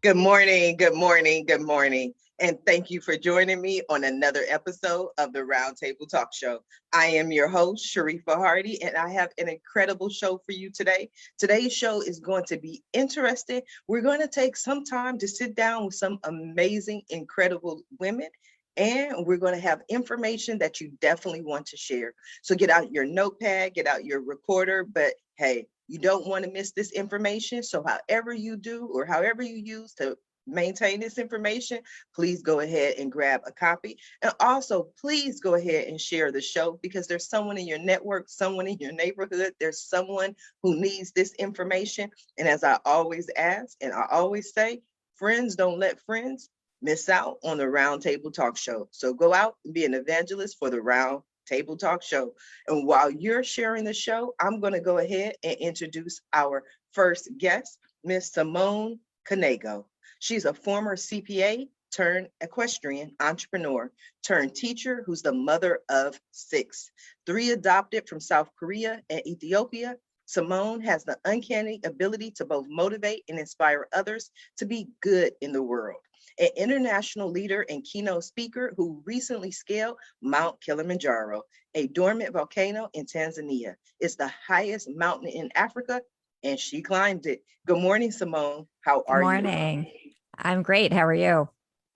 Good morning, good morning, good morning. And thank you for joining me on another episode of the Roundtable Talk Show. I am your host, Sharifa Hardy, and I have an incredible show for you today. Today's show is going to be interesting. We're going to take some time to sit down with some amazing, incredible women, and we're going to have information that you definitely want to share. So get out your notepad, get out your recorder, but hey, you don't want to miss this information. So however you do or however you use to maintain this information, please go ahead and grab a copy. And also, please go ahead and share the show because there's someone in your network, someone in your neighborhood, there's someone who needs this information. And as I always ask, and I always say, friends don't let friends miss out on the Roundtable Talk Show. So go out and be an evangelist for the Roundtable Talk Show. And while you're sharing the show, I'm going to go ahead and introduce our first guest, Miss Simone Knego. She's a former CPA turned equestrian entrepreneur turned teacher who's the mother of 6, 3 adopted from South Korea and Ethiopia. Simone has the uncanny ability to both motivate and inspire others to be good in the world. An international leader and keynote speaker who recently scaled Mount Kilimanjaro, a dormant volcano in Tanzania. It's the highest mountain in Africa, and she climbed it. Good morning, Simone. How Good are you? morning. I'm great. How are you?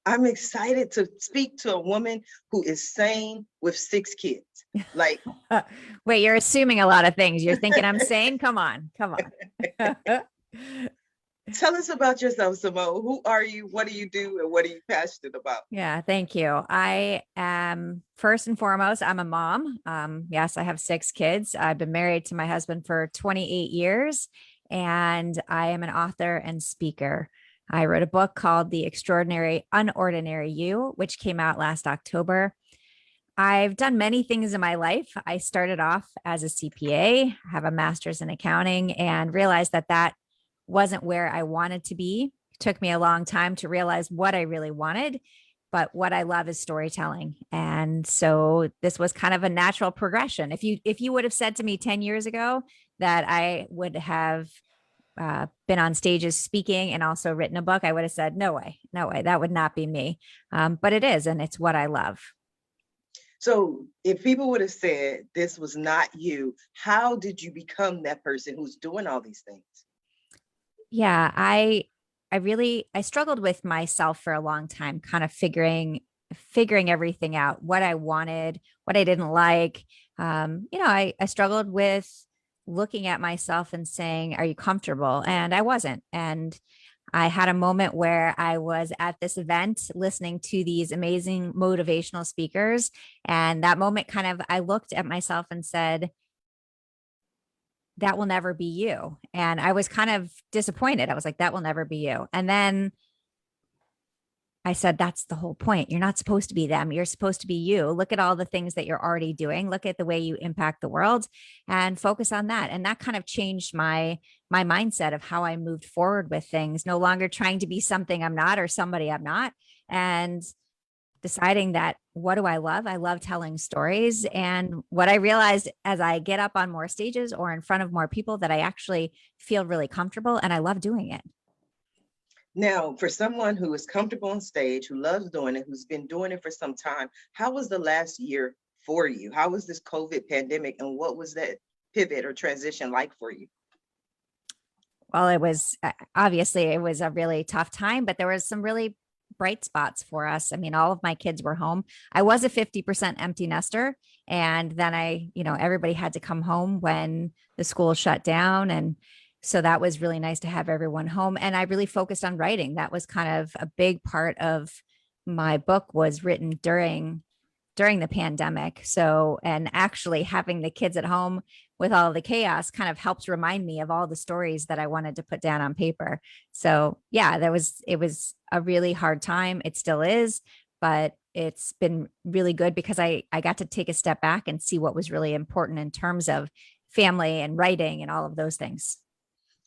I'm excited to speak to a woman who is sane with 6 kids. Like, Wait, you're assuming a lot of things. You're thinking I'm sane? Come on. tell us about yourself, Simone. Who are you? What do you do? And what are you passionate about? Yeah, thank you. I am first and foremost, I'm a mom. Yes, I have 6 kids. I've been married to my husband for 28 years, and I am an author and speaker. I wrote a book called The Extraordinary Unordinary You, which came out last October. I've done many things in my life. I started off as a CPA, have a master's in accounting, and realized that that wasn't where I wanted to be. It took me a long time to realize what I really wanted, but what I love is storytelling. And so this was kind of a natural progression. If you would have said to me 10 years ago that I would have been on stages speaking and also written a book, I would have said, no way, that would not be me. But it is, and it's what I love. So if people would have said this was not you, how did you become that person who's doing all these things? Yeah, I struggled with myself for a long time, kind of figuring everything out, what I wanted, what I didn't like. I struggled with looking at myself and saying, are you comfortable? And I wasn't. And I had a moment where I was at this event listening to these amazing motivational speakers. And that moment I looked at myself and said, that will never be you. And I was kind of disappointed. I was like, that will never be you. And then I said, that's the whole point. You're not supposed to be them. You're supposed to be you. Look at all the things that you're already doing. Look at the way you impact the world and focus on that. And that kind of changed my mindset of how I moved forward with things, no longer trying to be something I'm not or somebody I'm not. And deciding that, what do I love? I love telling stories. And what I realized as I get up on more stages or in front of more people, that I actually feel really comfortable and I love doing it. Now, for someone who is comfortable on stage, who loves doing it, who's been doing it for some time, how was the last year for you? How was this COVID pandemic, and what was that pivot or transition like for you? Well, it was obviously it was a really tough time, but there was some really bright spots for us. I mean, all of my kids were home. I was a 50% empty nester. And then everybody had to come home when the school shut down. And so that was really nice to have everyone home. And I really focused on writing. That was kind of a big part of my book, was written during the pandemic. So, and actually having the kids at home with all the chaos kind of helps remind me of all the stories that I wanted to put down on paper. So yeah, it was a really hard time. It still is, but it's been really good because I got to take a step back and see what was really important in terms of family and writing and all of those things.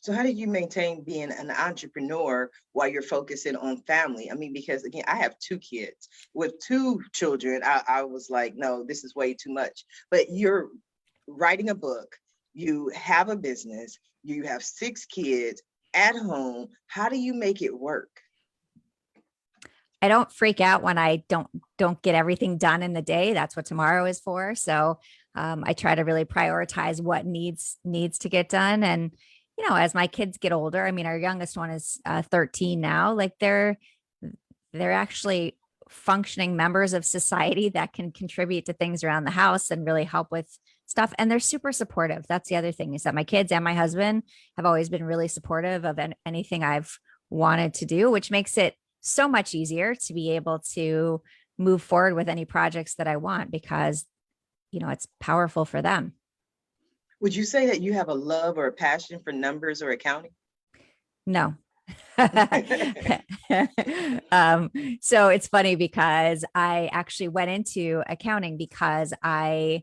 So how do you maintain being an entrepreneur while you're focusing on family? I mean, because again, I have 2 kids. With 2 children, I was like, no, this is way too much. But you're writing a book, you have a business, you have 6 kids at home. How do you make it work? I don't freak out when I don't get everything done in the day. That's what tomorrow is for. So I try to really prioritize what needs to get done. And as my kids get older, I mean, our youngest one is 13 now. Like they're actually functioning members of society that can contribute to things around the house and really help with stuff. And they're super supportive. That's the other thing, is that my kids and my husband have always been really supportive of anything I've wanted to do, which makes it so much easier to be able to move forward with any projects that I want, because it's powerful for them. Would you say that you have a love or a passion for numbers or accounting? No. So it's funny because I actually went into accounting because I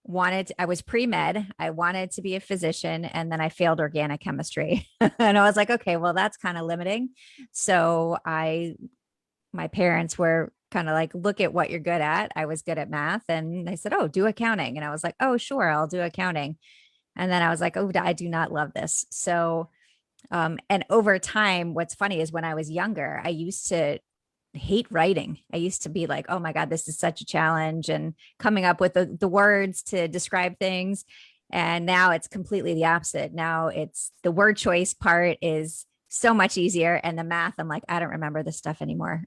was pre-med. I wanted to be a physician, and then I failed organic chemistry. And I was like, okay, well, that's kind of limiting. So my parents were kind of like, look at what you're good at. I was good at math. And they said, oh, do accounting. And I was like, oh, sure, I'll do accounting. And then I was like, oh, I do not love this. So, and over time, what's funny is when I was younger, I used to hate writing. I used to be like, oh my God, this is such a challenge, and coming up with the words to describe things. And now it's completely the opposite. Now it's the word choice part is so much easier. And the math, I'm like, I don't remember this stuff anymore.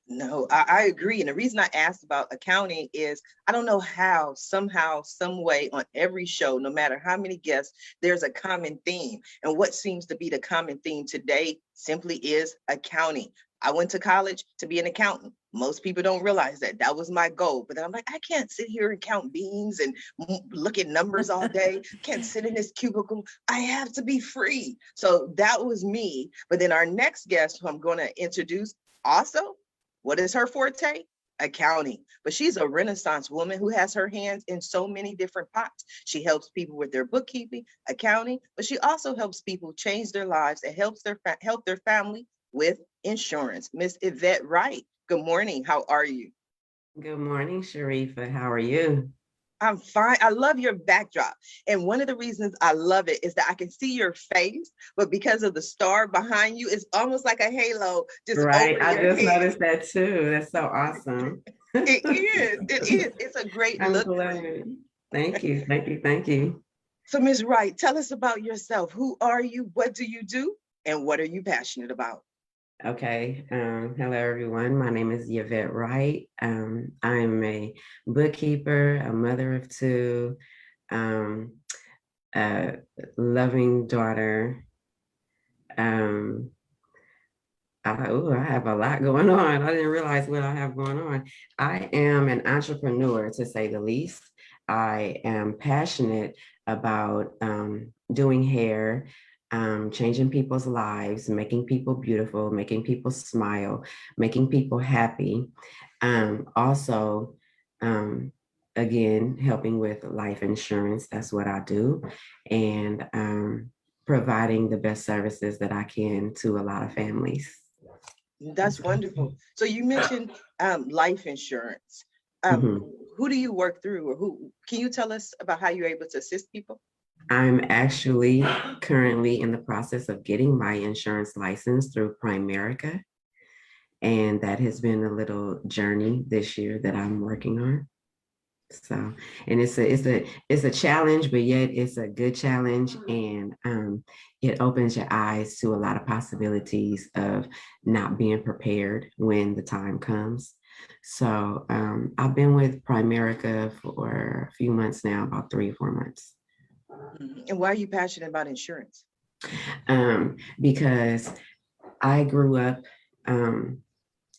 No, I agree. And the reason I asked about accounting is I don't know how, somehow, some way on every show, no matter how many guests, there's a common theme. And what seems to be the common theme today simply is accounting. I went to college to be an accountant. Most people don't realize that. That was my goal. But then I'm like, I can't sit here and count beans and look at numbers all day. Can't sit in this cubicle. I have to be free. So that was me. But then our next guest, who I'm going to introduce, also, what is her forte? Accounting. But she's a Renaissance woman who has her hands in so many different pots. She helps people with their bookkeeping, accounting, but she also helps people change their lives and help their family with insurance. Miss Yvette Wright, good morning. How are you? Good morning, Sharifa. How are you? I'm fine. I love your backdrop. And one of the reasons I love it is that I can see your face, but because of the star behind you, it's almost like a halo just Right. over I your just head. noticed that too. That's so awesome. It is. It is. It's a great I'm look for glad. you. Thank you. Thank you. Thank you. So, Ms. Wright, tell us about yourself. Who are you? What do you do? And what are you passionate about? Okay. Hello, everyone. My name is Yvette Wright. I'm a bookkeeper, a mother of two, um, a loving daughter. I have a lot going on. I didn't realize what I have going on. I am an entrepreneur, to say the least. I am passionate about doing hair, changing people's lives, making people beautiful, making people smile, making people happy. Also, again, helping with life insurance. That's what I do. And providing the best services that I can to a lot of families. That's wonderful. So you mentioned life insurance. Mhm. Who do you work through, or who can you tell us about how you're able to assist people? I'm actually currently in the process of getting my insurance license through Primerica. And that has been a little journey this year that I'm working on. So, and it's a challenge, but yet it's a good challenge, and it opens your eyes to a lot of possibilities of not being prepared when the time comes. So, I've been with Primerica for a few months now, about 3 or 4 months. And why are you passionate about insurance? Because I grew up in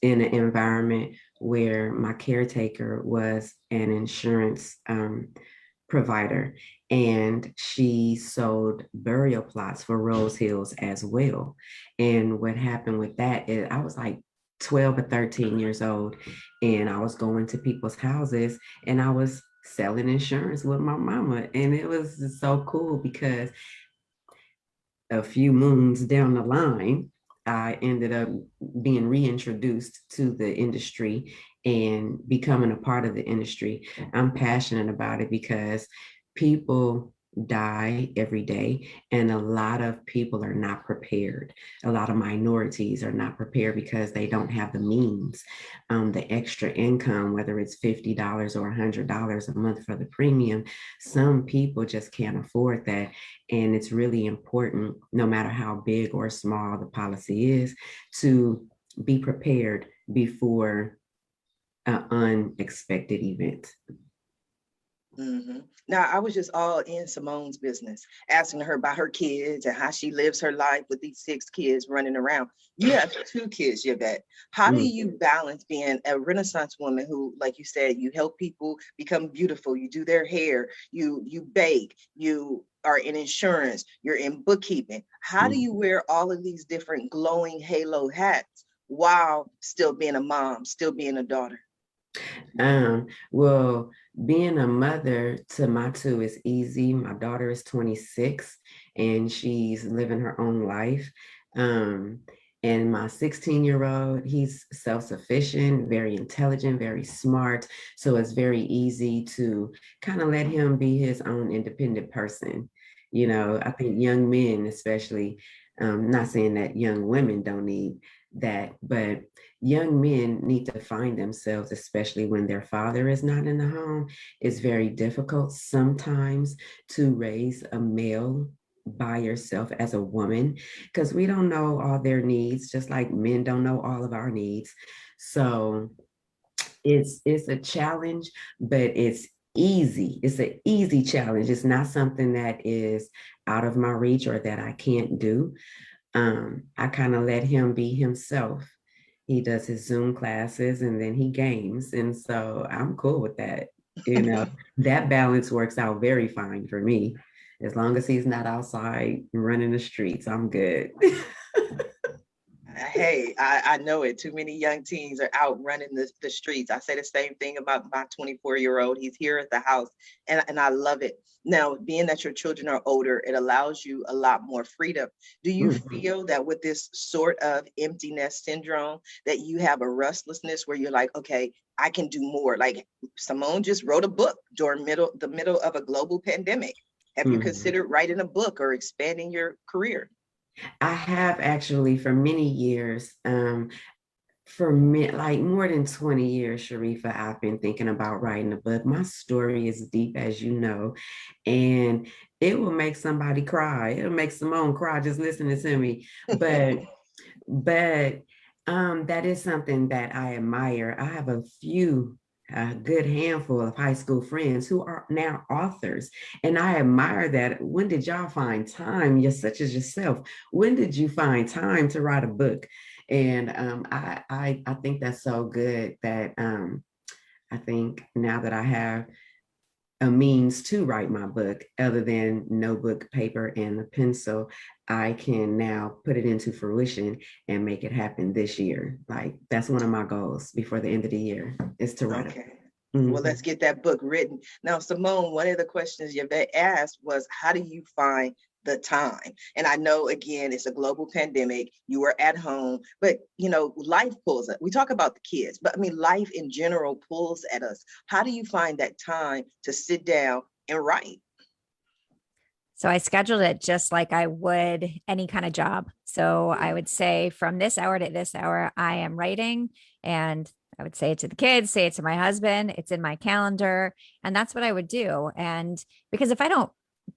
an environment where my caretaker was an insurance provider, and she sold burial plots for Rose Hills as well. And what happened with that is I was like 12 or 13 years old, and I was going to people's houses and I was selling insurance with my mama. And it was just so cool because a few moons down the line, I ended up being reintroduced to the industry and becoming a part of the industry. I'm passionate about it because people die every day, and a lot of people are not prepared. A lot of minorities are not prepared because they don't have the means, the extra income, whether it's $50 or $100 a month for the premium. Some people just can't afford that, and it's really important, no matter how big or small the policy is, to be prepared before an unexpected event. Mm-hmm. Now, I was just all in Simone's business, asking her about her kids and how she lives her life with these 6 kids running around. You have 2 kids, Yvette. How do you balance being a Renaissance woman who, like you said, you help people become beautiful, you do their hair, you bake, you are in insurance, you're in bookkeeping. How do you wear all of these different glowing halo hats while still being a mom, still being a daughter? Well, being a mother to my 2 is easy. My daughter is 26 and she's living her own life. And my 16-year-old, he's self-sufficient, very intelligent, very smart. So it's very easy to kind of let him be his own independent person. I think young men, especially, not saying that young women don't need that, but young men need to find themselves, especially when their father is not in the home. It's very difficult sometimes to raise a male by yourself as a woman, because we don't know all their needs, just like men don't know all of our needs. So it's a challenge, but it's easy. It's an easy challenge. It's not something that is out of my reach or that I can't do. I kind of let him be himself. He does his Zoom classes and then he games. And so I'm cool with that. That balance works out very fine for me. As long as he's not outside running the streets, I'm good. Hey, I know it. Too many young teens are out running the streets. I say the same thing about my 24-year-old. He's here at the house and I love it. Now, being that your children are older, it allows you a lot more freedom. Do you feel that with this sort of empty nest syndrome that you have a restlessness where you're like, okay, I can do more? Like Simone just wrote a book during the middle of a global pandemic. Have you considered writing a book or expanding your career? I have actually for many years. For me, like more than 20 years, Sharifa, I've been thinking about writing a book. My story is deep, as you know, and it will make somebody cry. It'll make Simone cry just listening to me. But that is something that I admire. I have a good handful of high school friends who are now authors. And I admire that. When did y'all find time, you're such as yourself? When did you find time to write a book? And I think that's so good that I think now that I have a means to write my book other than notebook, paper, and a pencil, I can now put it into fruition and make it happen this year. Like that's one of my goals before the end of the year is to write Okay. Well, let's get that book written. Now, Simone, one of the questions Yvette asked was, how do you find the time? And I know, again, it's a global pandemic. You were at home, but, life pulls us. We talk about the kids, but I mean, life in general pulls at us. How do you find that time to sit down and write? So I scheduled it just like I would any kind of job. So I would say from this hour to this hour, I am writing, and I would say it to the kids, say it to my husband, it's in my calendar. And that's what I would do. And because if I don't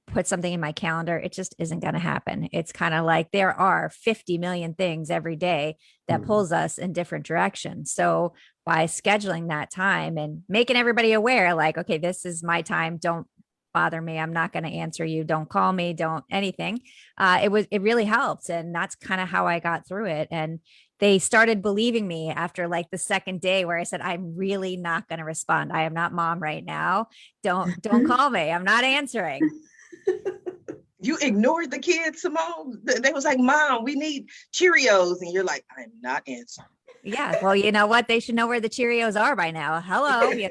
put something in my calendar, it just isn't going to happen. It's kind of like there are 50 million things every day that pulls us in different directions. So by scheduling that time and making everybody aware, like, okay, this is my time. Don't bother me. I'm not going to answer you. Don't call me. Don't anything. It really helped. And that's kind of how I got through it. And they started believing me after like the second day where I said, I'm really not going to respond. I am not mom right now. Don't call me. I'm not answering. You ignored the kids, Simone. They was like, Mom, we need Cheerios. And you're like, I'm not answering. Yeah. Well, you know what? They should know where the Cheerios are by now. Hello. You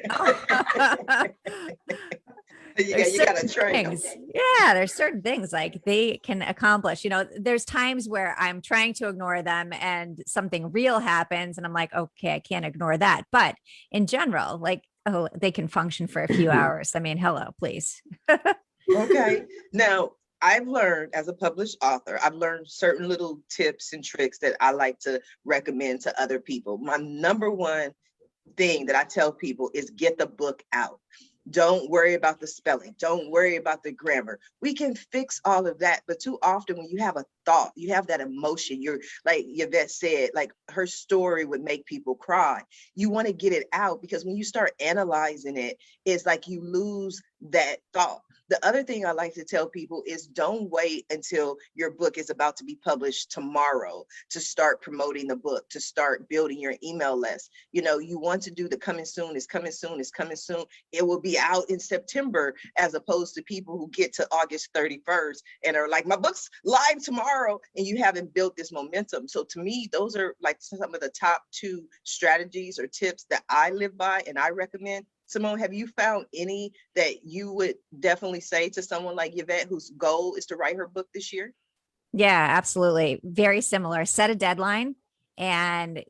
got to train them. Yeah, there's certain things like they can accomplish. There's times where I'm trying to ignore them and something real happens and I'm like, okay, I can't ignore that. But in general, like, oh, they can function for a few hours. I mean, hello, please. Okay. Now, I've learned as a published author, I've learned certain little tips and tricks that I like to recommend to other people. My number one thing that I tell people is get the book out. Don't worry about the spelling. Don't worry about the grammar. We can fix all of that. But too often when you have a thought, you have that emotion, you're like Yvette said, like her story would make people cry. You want to get it out because when you start analyzing it, it's like you lose that thought. The other thing I like to tell people is don't wait until your book is about to be published tomorrow to start promoting the book, to start building your email list. You know, you want to do the coming soon, is coming soon, is coming soon. It will be out in September, as opposed to people who get to August 31st and are like, my book's live tomorrow, and you haven't built this momentum. So to me, those are like some of the top two strategies or tips that I live by and I recommend. Simone, have you found any that you would definitely say to someone like Yvette, whose goal is to write her book this year? Yeah, absolutely. Very similar. Set a deadline and,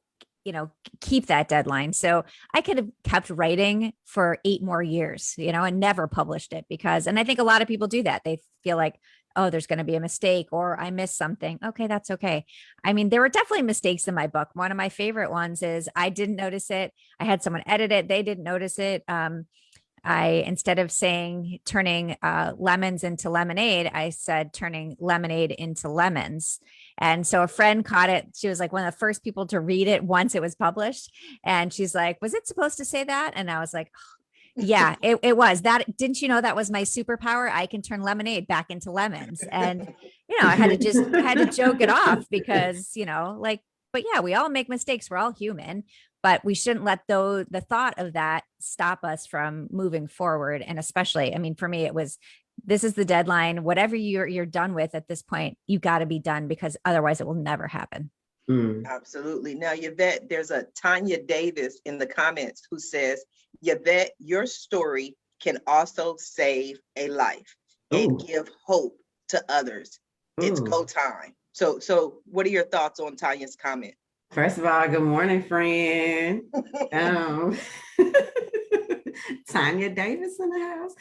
keep that deadline. So I could have kept writing for 8 more years, and never published it and I think a lot of people do that. They feel like, oh, there's going to be a mistake or I missed something. Okay, that's okay. I mean, there were definitely mistakes in my book. One of my favorite ones is I didn't notice it. I had someone edit it. They didn't notice it. I, instead of saying turning lemons into lemonade, I said turning lemonade into lemons. And so a friend caught it. She was like one of the first people to read it once it was published. And she's like, was it supposed to say that? And I was like, yeah, it was that. Didn't you know that was my superpower? I can turn lemonade back into lemons. And, I had to joke it off because, but yeah, we all make mistakes. We're all human, but we shouldn't let the thought of that stop us from moving forward. And especially, I mean, for me, it was, this is the deadline. Whatever you're done with at this point, you got to be done because otherwise it will never happen. Absolutely. Now, Yvette, there's a Tanya Davis in the comments who says, Yvette, your story can also save a life and give hope to others. It's go time. So what are your thoughts on Tanya's comment? First of all, good morning, friend. Tanya Davis in the house.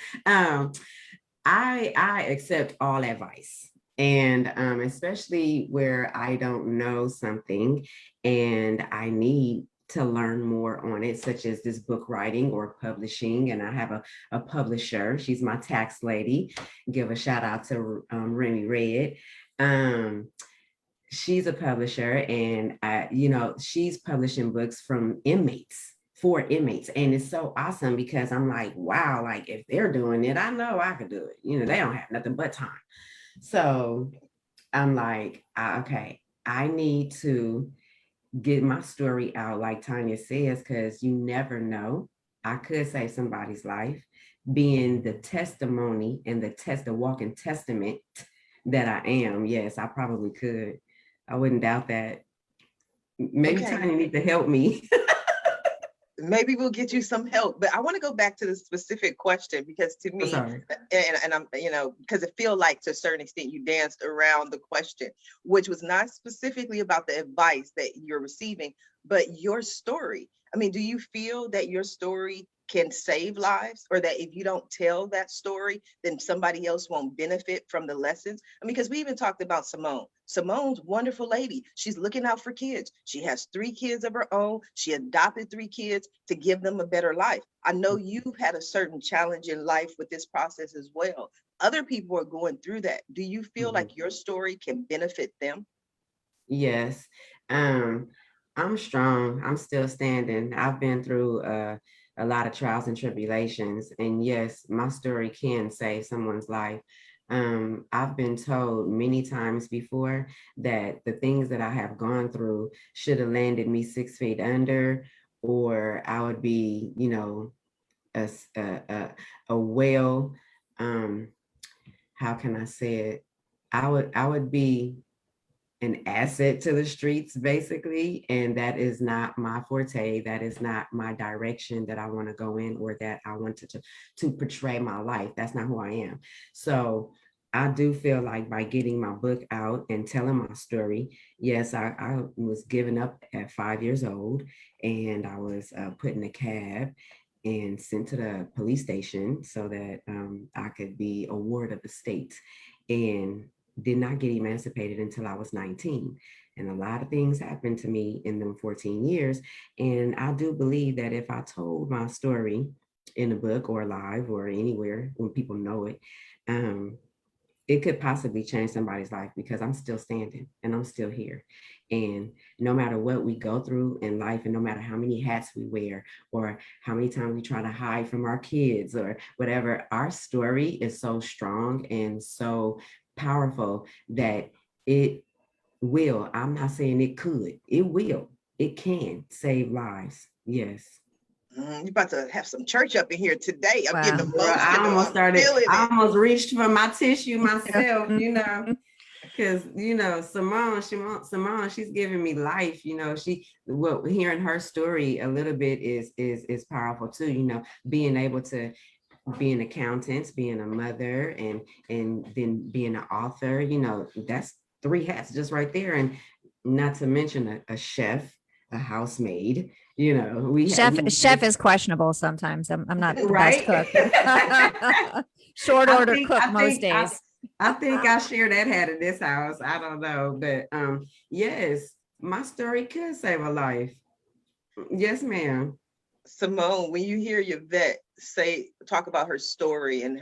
I accept all advice. And especially where I don't know something and I need to learn more on it, such as this book writing or publishing. And I have a publisher. She's my tax lady. Give a shout out to Remy Red. She's a publisher and, she's publishing books from inmates. For inmates. And it's so awesome because I'm like, wow, like if they're doing it, I know I could do it. They don't have nothing but time. So I'm like, okay, I need to get my story out, like Tanya says, because you never know. I could save somebody's life, being the testimony and the walking testament that I am. Yes, I probably could. I wouldn't doubt that. Maybe Tanya need to help me. Maybe we'll get you some help, but I want to go back to the specific question because to me, and I'm, because it feel like to a certain extent you danced around the question, which was not specifically about the advice that you're receiving, but your story. I mean, do you feel that your story can save lives, or that if you don't tell that story, then somebody else won't benefit from the lessons? I mean, because we even talked about Simone. Simone's wonderful lady. She's looking out for kids. She has 3 kids of her own. She adopted 3 kids to give them a better life. I know you've had a certain challenge in life with this process as well. Other people are going through that. Do you feel like your story can benefit them? Yes. I'm strong. I'm still standing. I've been through a lot of trials and tribulations. And yes, my story can save someone's life. I've been told many times before that the things that I have gone through should have landed me 6 feet under, or I would be, a well, how can I say it? I would be an asset to the streets, basically. And that is not my forte. That is not my direction that I want to go in, or that I want to portray my life. That's not who I am. So I do feel like by getting my book out and telling my story, yes, I was given up at 5 years old, and I was put in a cab. and sent to the police station so that I could be a ward of the state, and did not get emancipated until I was 19. And a lot of things happened to me in them 14 years. And I do believe that if I told my story in a book or live or anywhere when people know it, um, it could possibly change somebody's life, because I'm still standing and I'm still here. And no matter what we go through in life, and no matter how many hats we wear, or how many times we try to hide from our kids or whatever, our story is so strong and so powerful that it will, I'm not saying it could, it will, it can save lives. Yes. You're about to have some church up in here today. I'm getting Wow. Girl, I emotional. almost I'm started, feeling I it. almost reached for my tissue myself, because Simone, she's giving me life. Hearing her story a little bit is powerful too. Being able to be an accountant, being a mother, and then being an author. That's 3 hats just right there, and not to mention a chef, a housemaid. Chef is questionable sometimes. I'm not the best Right. cook. Short order cook most days. I think I share that hat in this house. I don't know, but yes, my story could save a life. Yes, ma'am. Simone, when you hear Yvette talk about her story and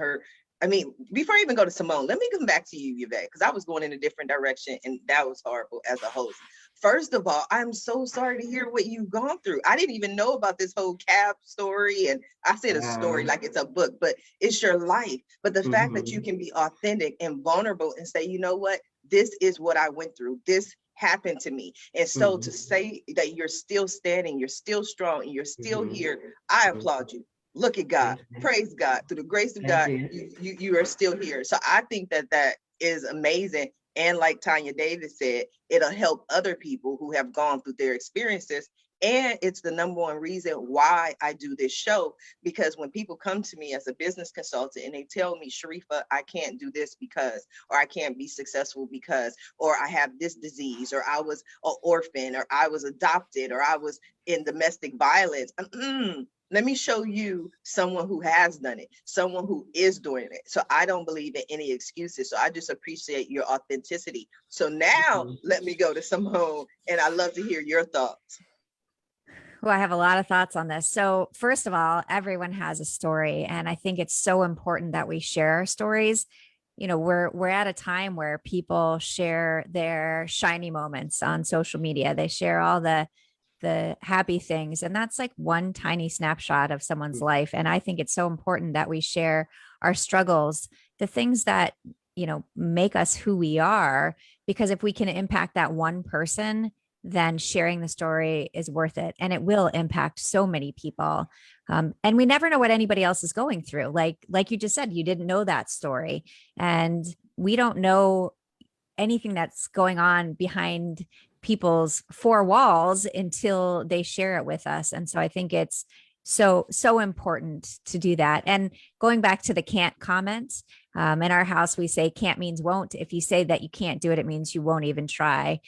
before I even go to Simone, let me come back to you, Yvette, because I was going in a different direction and that was horrible as a host. First of all, I'm so sorry to hear what you've gone through. I didn't even know about this whole cab story. And I said a story like it's a book, but it's your life. But the fact that you can be authentic and vulnerable and say, you know what, this is what I went through. This happened to me. And so to say that you're still standing, you're still strong, and you're still here, I applaud you. Look at God. Praise God. Through the grace of God, you are still here. So I think that is amazing. And like Tanya Davis said, it'll help other people who have gone through their experiences. And it's the number one reason why I do this show, because when people come to me as a business consultant and they tell me, Sharifa, I can't do this because, or I can't be successful because, or I have this disease, or I was an orphan, or I was adopted, or I was in domestic violence. Let me show you someone who has done it, someone who is doing it. So I don't believe in any excuses. So I just appreciate your authenticity. So now let me go to Simone, and I'd love to hear your thoughts. Well, I have a lot of thoughts on this. So first of all, everyone has a story. And I think it's so important that we share our stories. We're at a time where people share their shiny moments on social media. They share all the happy things. And that's like one tiny snapshot of someone's life. And I think it's so important that we share our struggles, the things that, make us who we are, because if we can impact that one person, then sharing the story is worth it. And it will impact so many people. And we never know what anybody else is going through. Like you just said, you didn't know that story. And we don't know anything that's going on behind people's 4 walls until they share it with us. And so I think it's so important to do that. And going back to the can't comment, in our house, we say can't means won't. If you say that you can't do it, it means you won't even try.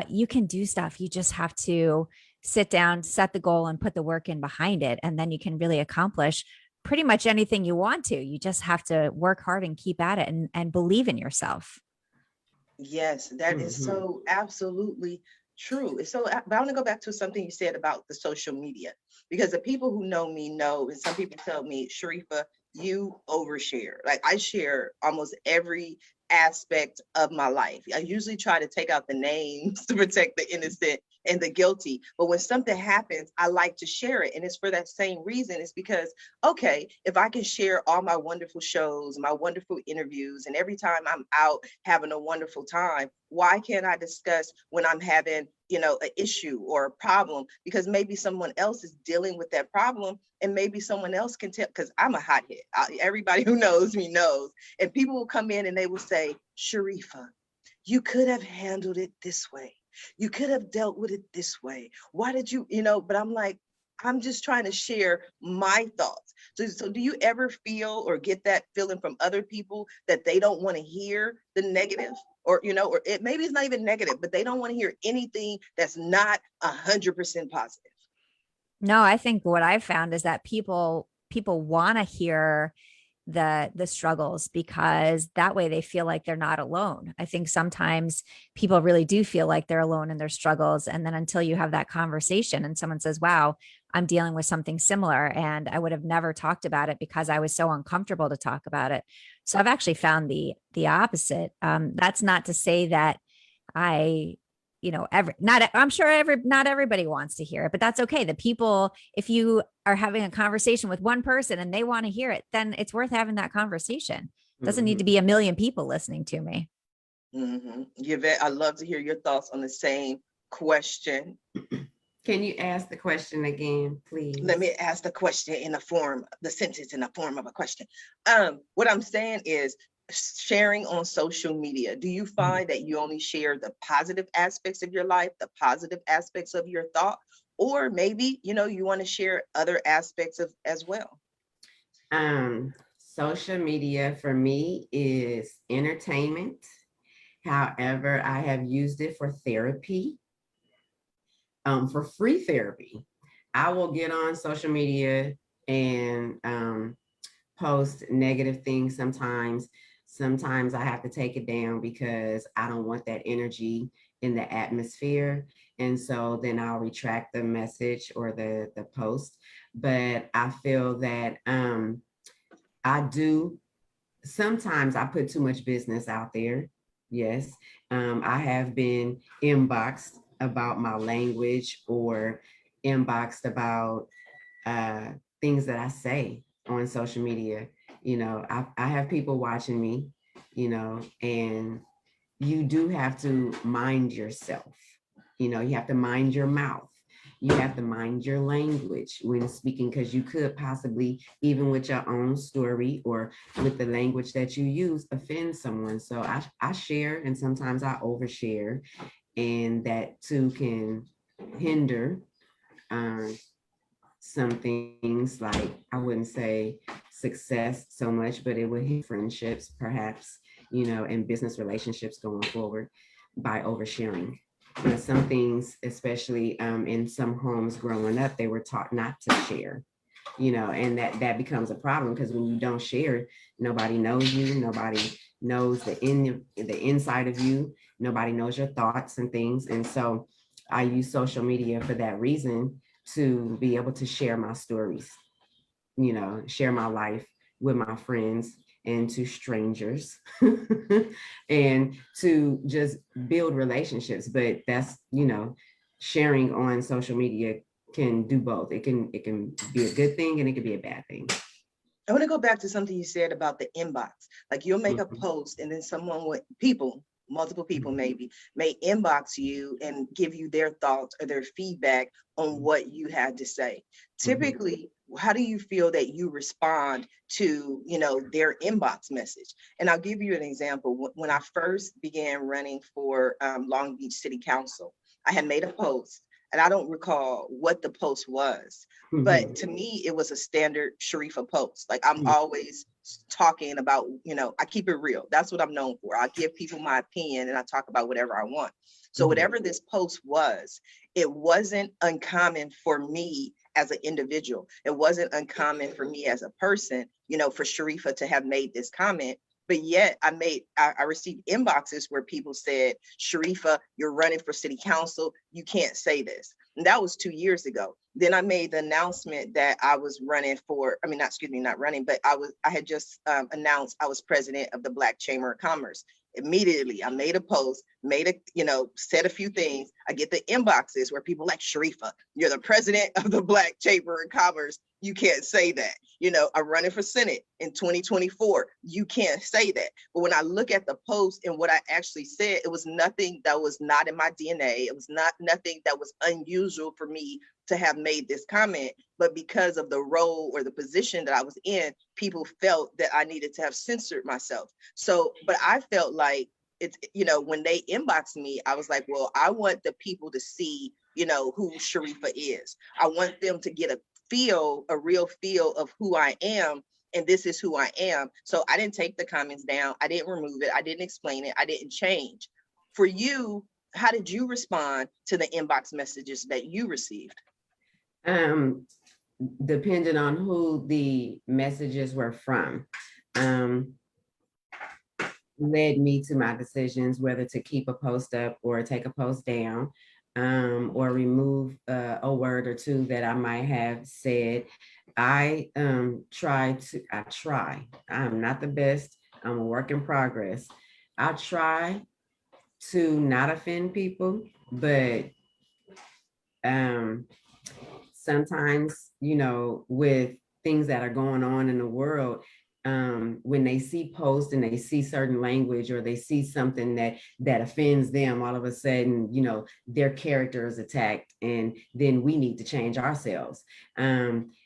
You can do stuff. You just have to sit down, set the goal, and put the work in behind it. And then you can really accomplish pretty much anything you want to. You just have to work hard and keep at it and believe in yourself. Yes, that is so absolutely true. But I want to go back to something you said about the social media, because the people who know me know, and some people tell me, Sharifa, you overshare. Like, I share almost every aspect of my life. I usually try to take out the names to protect the innocent and the guilty. But when something happens, I like to share it. And it's for that same reason. It's because, okay, if I can share all my wonderful shows, my wonderful interviews, and every time I'm out having a wonderful time, why can't I discuss when I'm having, an issue or a problem? Because maybe someone else is dealing with that problem, and maybe someone else can tell, because I'm a hothead. Everybody who knows me knows. And people will come in and they will say, Sharifa, you could have handled it this way. You could have dealt with it this way. Why did you, but I'm like, I'm just trying to share my thoughts. So do you ever feel or get that feeling from other people that they don't want to hear the negative, or it maybe it's not even negative, but they don't want to hear anything that's not 100% positive? No, I think what I've found is that people want to hear the struggles, because that way they feel like they're not alone. I think sometimes people really do feel like they're alone in their struggles. And then until you have that conversation and someone says, wow, I'm dealing with something similar and I would have never talked about it because I was so uncomfortable to talk about it. So I've actually found the opposite. That's not to say that I, I'm sure not everybody wants to hear it, but that's okay. The people, if you are having a conversation with one person and they want to hear it, then it's worth having that conversation. Doesn't need to Mhm. be a million people listening to me. Yvette, I'd love to hear your thoughts on the same question. Can you ask the question again, Let please? me ask the question in the form, the sentence in the form of a question. What I'm saying is sharing on social media. Do you find that you only share the positive aspects of your life, the positive aspects of your thought, or maybe, you want to share other aspects of as well? Social media for me is entertainment. However, I have used it for therapy, for free therapy. I will get on social media and post negative things sometimes. Sometimes I have to take it down because I don't want that energy in the atmosphere. And so then I'll retract the message or the post. But I feel that I do sometimes I put too much business out there. Yes. I have been inboxed about my language or inboxed about uh, things that I say on social media. I have people watching me, and you do have to mind yourself. You have to mind your mouth. You have to mind your language when speaking, because you could possibly, even with your own story or with the language that you use, offend someone. So I share, and sometimes I overshare, and that too can hinder um, some things, like I wouldn't say success so much, but it would hit friendships perhaps, and business relationships going forward by oversharing. Some things, especially in some homes growing up, they were taught not to share, and that becomes a problem, because when you don't share, nobody knows you, nobody knows the inside of you, nobody knows your thoughts and things. And so I use social media for that reason, to be able to share my stories, share my life with my friends and to strangers and to just build relationships. But that's, sharing on social media can do both. It can be a good thing and it can be a bad thing. I want to go back to something you said about the inbox. Like you'll make a Mhm. post and then someone with people, multiple people Mhm. maybe, may inbox you and give you their thoughts or their feedback on what you had to say. Mhm. Typically, how do you feel that you respond to, their inbox message? And I'll give you an example. When I first began running for Long Beach City Council, I had made a post, and I don't recall what the post was, but Mhm. to me, it was a standard Sharifa post. Like I'm Mhm. always talking about, I keep it real. That's what I'm known for. I give people my opinion and I talk about whatever I want. So Mhm. whatever this post was, it wasn't uncommon for me as an individual. It wasn't uncommon for me as a person, for Sharifa to have made this comment. But yet I received inboxes where people said, Sharifa, you're running for city council. You can't say this. And that was 2 years ago. Then I made the announcement that I was running for, I mean, not, excuse me, not running, but I had just announced I was president of the Black Chamber of Commerce. Immediately, I made a post, said a few things. I get the inboxes where people like, Sharifa, you're the president of the Black Chamber of Commerce. You can't say that. I'm running for Senate in 2024. You can't say that. But when I look at the post and what I actually said, it was nothing that was not in my DNA. It was nothing that was unusual for me to have made this comment, but because of the role or the position that I was in, people felt that I needed to have censored myself. So, but I felt like it's, when they inboxed me, I was like, well, I want the people to see, who Sharifa is. I want them to get a real feel of who I am. And this is who I am. So I didn't take the comments down. I didn't remove it. I didn't explain it. I didn't change. For you, how did you respond to the inbox messages that you received? Um, Depending on who the messages were from, led me to my decisions, whether to keep a post up or take a post down, or remove a word or two that I might have said. I try. I'm not the best. I'm a work in progress. I try to not offend people, but sometimes, with things that are going on in the world, when they see posts and they see certain language or they see something that offends them, all of a sudden, their character is attacked, and then we need to change ourselves.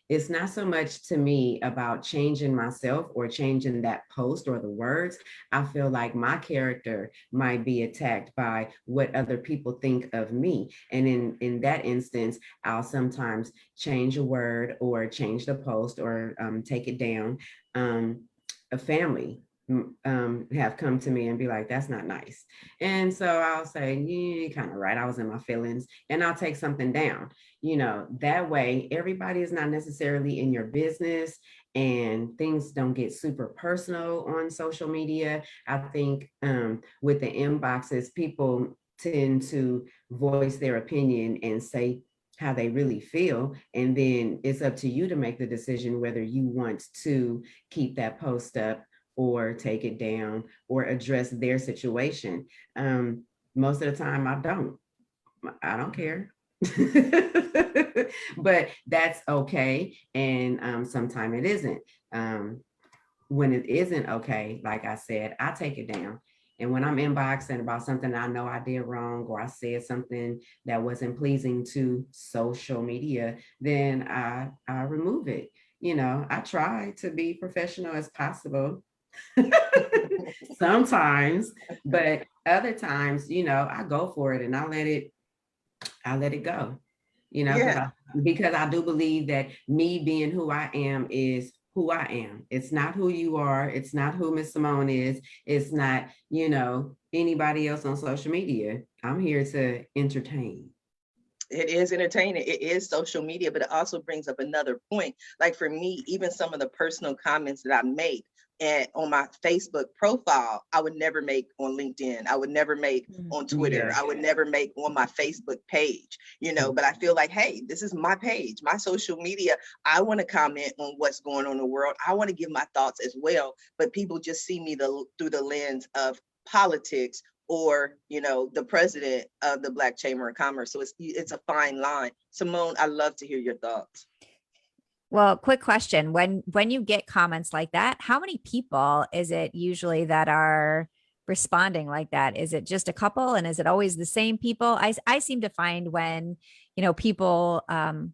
It's not so much to me about changing myself or changing that post or the words. I feel like my character might be attacked by what other people think of me. And in that instance, I'll sometimes change a word or change the post or take it down. A family have come to me and be like, that's not nice. And so I'll say, yeah, kind of right. I was in my feelings, and I'll take something down. That way everybody is not necessarily in your business, and things don't get super personal on social media. I think with the inboxes, people tend to voice their opinion and say how they really feel. And then it's up to you to make the decision whether you want to keep that post up or take it down or address their situation. Most of the time I don't care. But that's okay. And sometimes it isn't. When it isn't okay, like I said, I take it down. And when I'm inboxing about something I know I did wrong, or I said something that wasn't pleasing to social media, then I remove it. I try to be professional as possible sometimes, but other times, I go for it and I let it go. Yeah. Because I do believe that me being who I am is who I am. It's not who you are. It's not who Miss Simone is. It's not, anybody else on social media. I'm here to entertain. It is entertaining. It is social media, but it also brings up another point. Like for me, even some of the personal comments that I made and on my Facebook profile, I would never make on LinkedIn. I would never make on Twitter. Yes. I would never make on my Facebook page, but I feel like, hey, this is my page, my social media. I want to comment on what's going on in the world. I want to give my thoughts as well. But people just see me through the lens of politics or the president of the Black Chamber of Commerce. So it's a fine line. Simone, I love to hear your thoughts. Well, quick question. When you get comments like that, how many people is it usually that are responding like that? Is it just a couple, and is it always the same people? I seem to find when people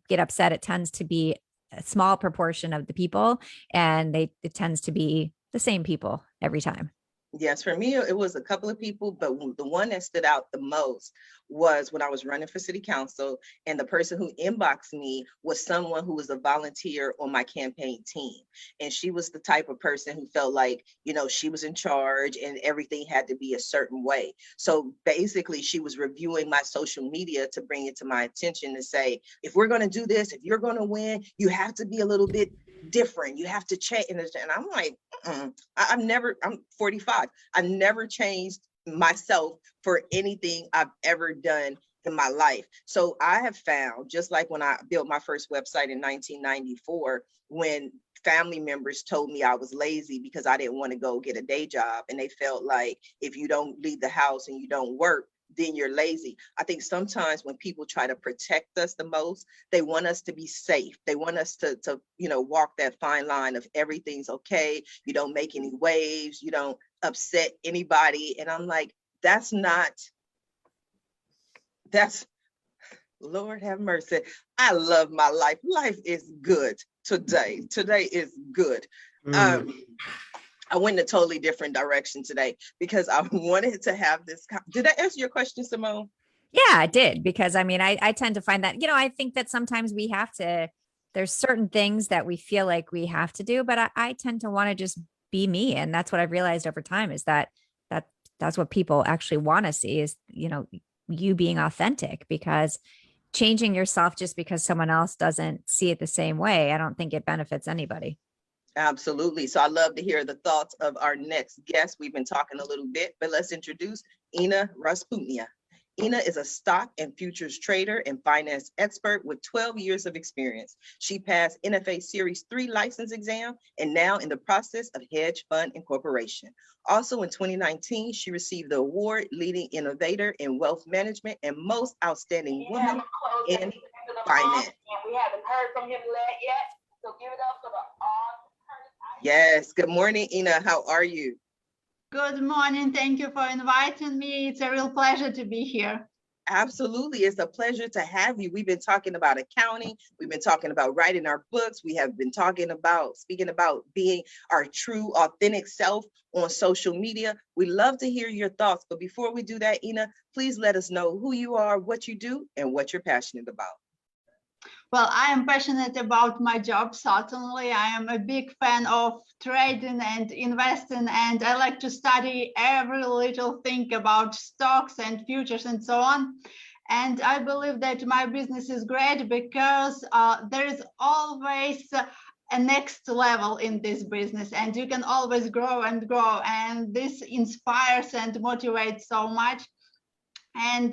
get upset, it tends to be a small proportion of the people, and it tends to be the same people every time. Yes, for me, it was a couple of people, but the one that stood out the most was when I was running for city council, and the person who inboxed me was someone who was a volunteer on my campaign team. And she was the type of person who felt like, she was in charge and everything had to be a certain way. So basically, she was reviewing my social media to bring it to my attention to say, if we're going to do this, if you're going to win, you have to be a little bit different. You have to change. And I'm like, I'm 45. I never changed myself for anything I've ever done in my life. So I have found, just like when I built my first website in 1994, when family members told me I was lazy because I didn't want to go get a day job, and they felt like if you don't leave the house and you don't work, then you're lazy. I think sometimes when people try to protect us the most, they want us to be safe. They want us to walk that fine line of everything's okay. You don't make any waves. You don't upset anybody. And I'm like, that's Lord have mercy. I love my life. Life is good today. Today is good. I went in a totally different direction today because I wanted to have this. Did I answer your question, Simone? Yeah, I did. Because I tend to find that, I think that sometimes there's certain things that we feel like we have to do, but I tend to want to just be me. And that's what I've realized over time is that's what people actually want to see is, you being authentic, because changing yourself just because someone else doesn't see it the same way, I don't think it benefits anybody. Absolutely. So I love to hear the thoughts of our next guest. We've been talking a little bit, but let's introduce Ina Rasputnia. Ina is a stock and futures trader and finance expert with 12 years of experience. She passed NFA Series 3 license exam and now in the process of hedge fund incorporation. Also in 2019, she received the award Leading Innovator in Wealth Management and Most Outstanding Woman in Finance. We haven't heard from him yet, so give it up for the Yes. Good morning, Ina. How are you? Good morning. Thank you for inviting me. It's a real pleasure to be here. Absolutely. It's a pleasure to have you. We've been talking about accounting. We've been talking about writing our books. We have been speaking about being our true, authentic self on social media. We love to hear your thoughts. But before we do that, Ina, please let us know who you are, what you do, and what you're passionate about. Well, I am passionate about my job, certainly. I am a big fan of trading and investing, and I like to study every little thing about stocks and futures and so on. And I believe that my business is great because there is always a next level in this business, and you can always grow and grow. And this inspires and motivates so much. And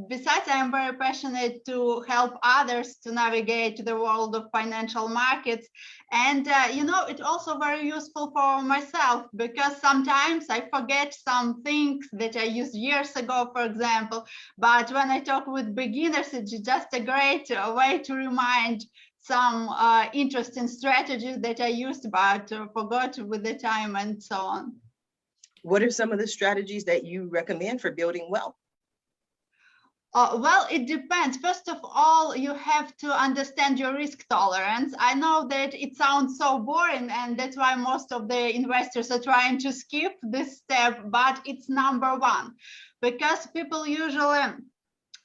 besides, I am very passionate to help others to navigate the world of financial markets. And, it's also very useful for myself because sometimes I forget some things that I used years ago, for example. But when I talk with beginners, it's just a great way to remind some interesting strategies that I used but forgot with the time and so on. What are some of the strategies that you recommend for building wealth? Well, it depends. First of all, you have to understand your risk tolerance. I know that it sounds so boring, and that's why most of the investors are trying to skip this step, but it's number one, because people usually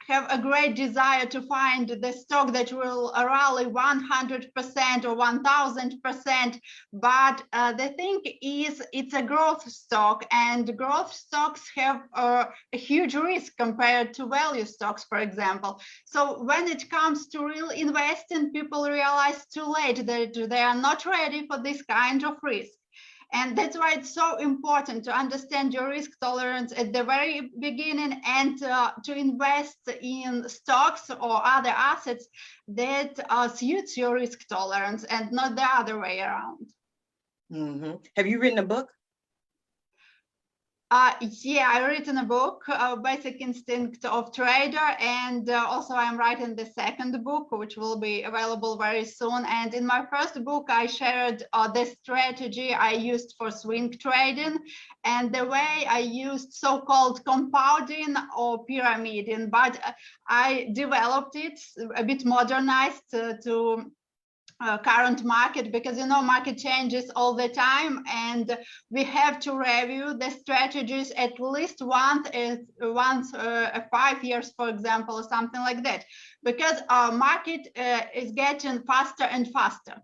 have a great desire to find the stock that will rally 100% or 1000%. But the thing is, it's a growth stock, and growth stocks have a huge risk compared to value stocks, for example. So when it comes to real investing, people realize too late that they are not ready for this kind of risk. And that's why it's so important to understand your risk tolerance at the very beginning and to invest in stocks or other assets that suits your risk tolerance and not the other way around. Mm-hmm. Have you written a book? Yeah, I've written a book, Basic Instinct of Trader, and also I'm writing the second book, which will be available very soon. And in my first book, I shared the strategy I used for swing trading and the way I used so-called compounding or pyramiding, but I developed it a bit modernized to current market, because market changes all the time, and we have to review the strategies at least once 5 years, for example, or something like that, because our market is getting faster and faster,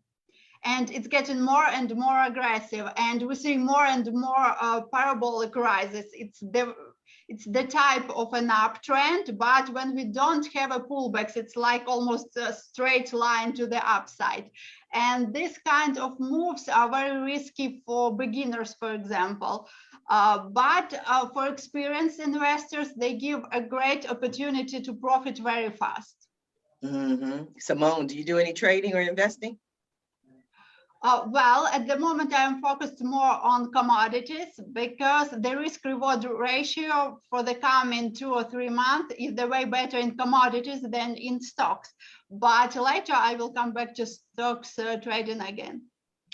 and it's getting more and more aggressive, and we see more and more parabolic rises. It's the type of an uptrend, but when we don't have a pullback, it's like almost a straight line to the upside. And this kind of moves are very risky for beginners, for example. But for experienced investors, they give a great opportunity to profit very fast. Mm-hmm. Simone, do you do any trading or investing? Well, at the moment, I am focused more on commodities because the risk-reward ratio for the coming 2 or 3 months is the way better in commodities than in stocks. But later, I will come back to stocks trading again.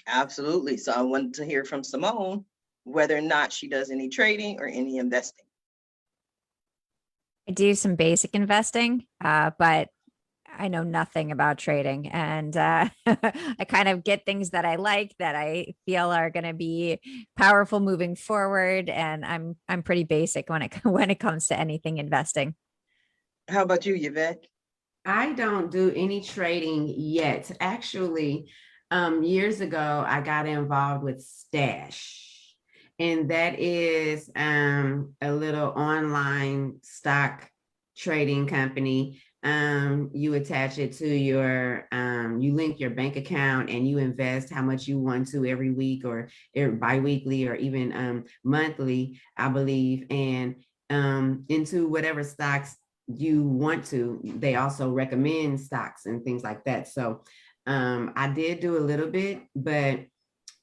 Absolutely. So I want to hear from Simone whether or not she does any trading or any investing. I do some basic investing, but I know nothing about trading, and I kind of get things that I like that I feel are going to be powerful moving forward. And I'm pretty basic when it comes to anything investing. How about you, Yvette? I don't do any trading yet. Actually, years ago, I got involved with Stash, and that is a little online stock trading company You attach it to your, you link your bank account and you invest how much you want to every week or bi-weekly or even monthly, I believe, and into whatever stocks you want to. They also recommend stocks and things like that. So I did do a little bit, but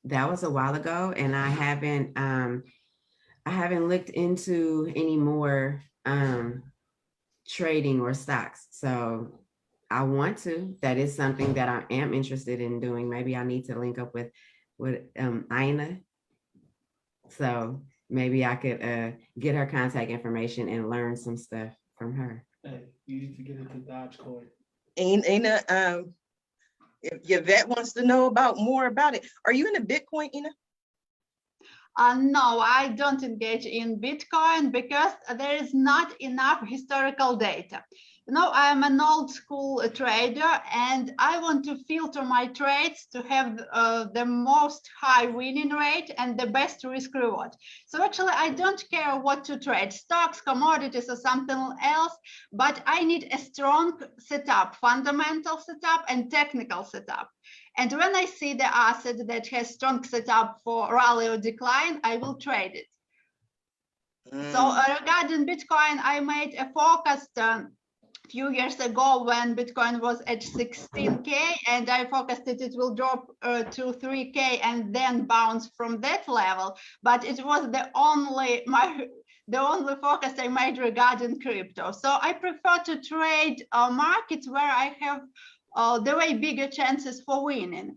that was a while ago, and I haven't looked into any more trading or stocks. So I want to. That is something that I am interested in doing. Maybe I need to link up with Ina. So maybe I could get her contact information and learn some stuff from her. Hey, you need to get into Dogecoin. Ina, if Yvette wants to know more about it, are you in a Bitcoin, Ina? No, I don't engage in Bitcoin because there is not enough historical data. You know, I'm an old school trader and I want to filter my trades to have the most high winning rate and the best risk reward. So actually, I don't care what to trade, stocks, commodities, or something else, but I need a strong setup, fundamental setup and technical setup. And when I see the asset that has strong setup for rally or decline, I will trade it. So regarding Bitcoin, I made a forecast a few years ago when Bitcoin was at 16K, and I forecasted it will drop to 3K and then bounce from that level. But it was the only forecast I made regarding crypto. So I prefer to trade markets where I have the way bigger chances for winning.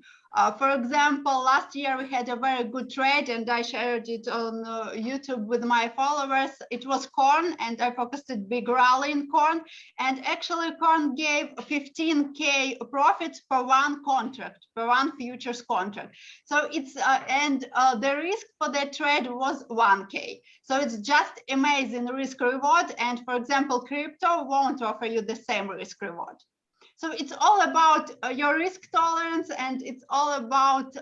For example, last year we had a very good trade and I shared it on YouTube with my followers. It was corn and I focused on big rally in corn. And actually corn gave 15K profits per one contract, per one futures contract. So it's, the risk for that trade was 1K. So it's just amazing risk reward. And for example, crypto won't offer you the same risk reward. So it's all about your risk tolerance and it's all about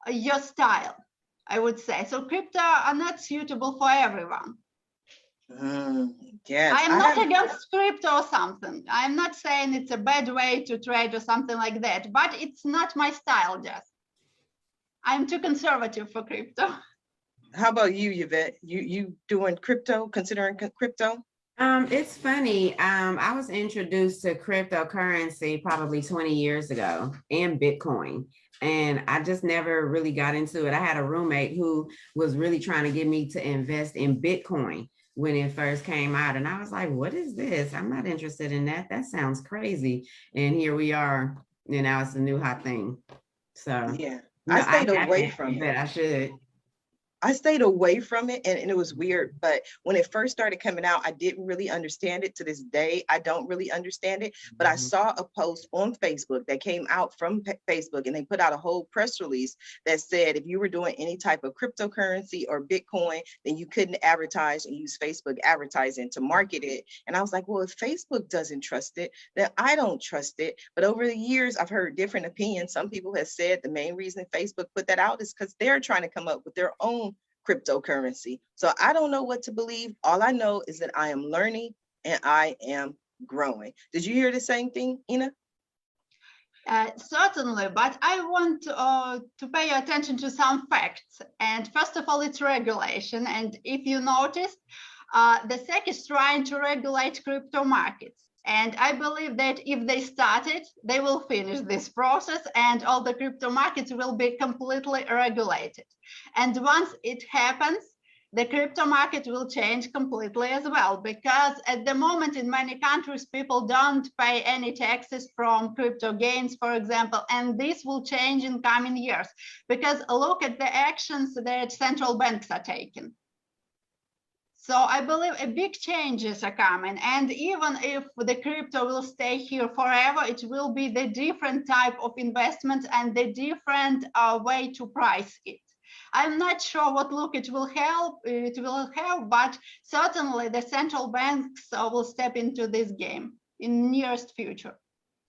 your style, I would say. So crypto are not suitable for everyone. Yes, I'm not against crypto or something. I'm not saying it's a bad way to trade or something like that, but it's not my style just. I'm too conservative for crypto. How about you, Yvette? You doing crypto, considering crypto? It's funny. I was introduced to cryptocurrency probably 20 years ago and Bitcoin, and I just never really got into it. I had a roommate who was really trying to get me to invest in Bitcoin when it first came out. And I was like, what is this? I'm not interested in that. That sounds crazy. And here we are, and now it's a new hot thing. So yeah, no, I stayed away from it. But I should. I stayed away from it and it was weird, but when it first started coming out, I didn't really understand it. To this day, I don't really understand it, but I saw a post on Facebook that came out from Facebook and they put out a whole press release that said if you were doing any type of cryptocurrency or Bitcoin, then you couldn't advertise and use Facebook advertising to market it. And I was like, well, if Facebook doesn't trust it, then I don't trust it. But over the years, I've heard different opinions. Some people have said the main reason Facebook put that out is because they're trying to come up with their own cryptocurrency. So I don't know what to believe. All I know is that I am learning and I am growing. Did you hear the same thing, Ina? Certainly, but I want to pay attention to some facts. And first of all, it's regulation. And if you noticed, the SEC is trying to regulate crypto markets. And I believe that if they start it, they will finish this process and all the crypto markets will be completely regulated. And once it happens, the crypto market will change completely as well, because at the moment in many countries, people don't pay any taxes from crypto gains, for example, and this will change in coming years, because look at the actions that central banks are taking. So I believe a big changes are coming, and even if the crypto will stay here forever, it will be the different type of investment and the different way to price it. I'm not sure what look it will have, but certainly the central banks will step into this game in nearest future.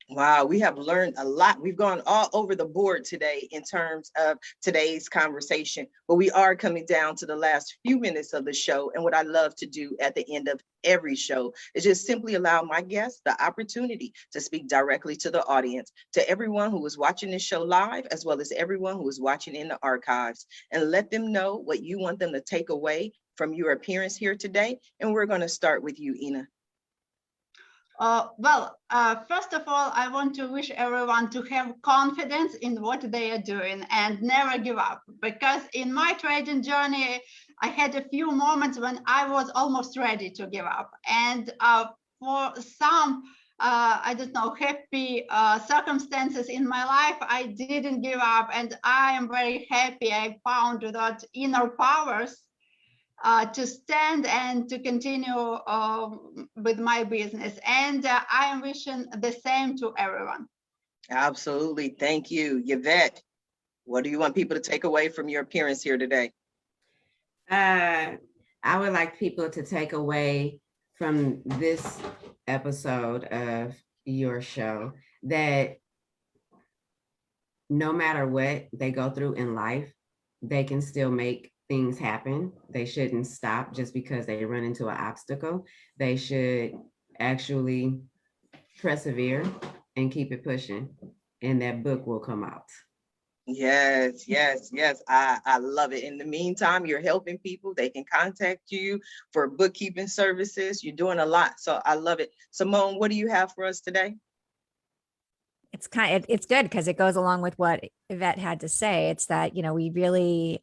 Wow, we have learned a lot. We've gone all over the board today in terms of today's conversation, but we are coming down to the last few minutes of the show. And what I love to do at the end of every show is just simply allow my guests the opportunity to speak directly to the audience, to everyone who is watching this show live, as well as everyone who is watching in the archives, and let them know what you want them to take away from your appearance here today. And we're going to start with you, Ina. First of all, I want to wish everyone to have confidence in what they are doing and never give up. Because in my trading journey, I had a few moments when I was almost ready to give up. And for some, I don't know, happy circumstances in my life, I didn't give up. And I am very happy I found that inner powers to stand and to continue with my business. And I am wishing the same to everyone. Absolutely. Thank you. Yvette, what do you want people to take away from your appearance here today? I would like people to take away from this episode of your show that no matter what they go through in life, they can still make things happen. They shouldn't stop just because they run into an obstacle. They should actually persevere and keep it pushing, and that book will come out. Yes, yes, yes. I love it. In the meantime, you're helping people. They can contact you for bookkeeping services. You're doing a lot. So I love it. Simone, what do you have for us today? It's it's good because it goes along with what Yvette had to say. It's that, we really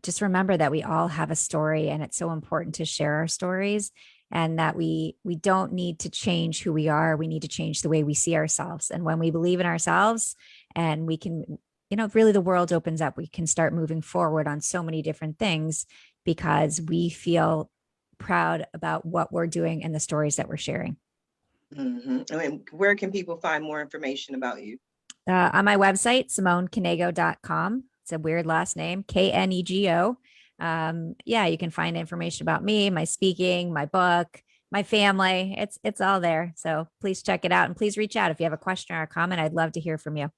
just remember that we all have a story, and it's so important to share our stories, and that we don't need to change who we are. We need to change the way we see ourselves. And when we believe in ourselves, and we can, really the world opens up, we can start moving forward on so many different things because we feel proud about what we're doing and the stories that we're sharing. Mm-hmm. I mean, where can people find more information about you? On my website, SimoneKnego.com. It's a weird last name, Knego. You can find information about me, my speaking, my book, my family. It's all there. So please check it out, and please reach out if you have a question or a comment. I'd love to hear from you.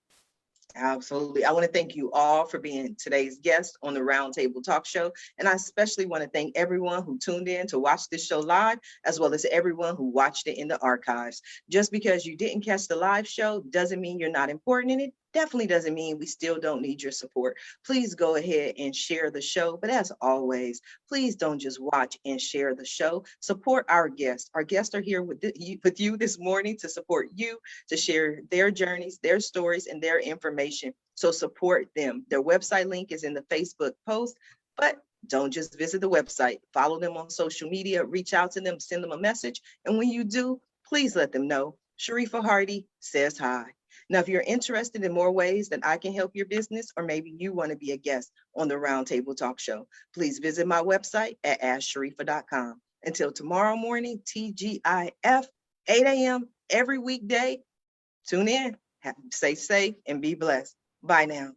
Absolutely. I want to thank you all for being today's guest on the Roundtable Talk Show. And I especially want to thank everyone who tuned in to watch this show live, as well as everyone who watched it in the archives. Just because you didn't catch the live show doesn't mean you're not important in it. Definitely doesn't mean we still don't need your support. Please go ahead and share the show. But as always, please don't just watch and share the show. Support our guests. Our guests are here with you this morning to support you, to share their journeys, their stories, and their information. So support them. Their website link is in the Facebook post, but don't just visit the website. Follow them on social media, reach out to them, send them a message. And when you do, please let them know Sharifa Hardy says hi. Now, if you're interested in more ways that I can help your business, or maybe you want to be a guest on the Roundtable Talk Show, please visit my website at asksharifa.com. Until tomorrow morning, TGIF, 8 a.m. every weekday. Tune in, stay safe, and be blessed. Bye now.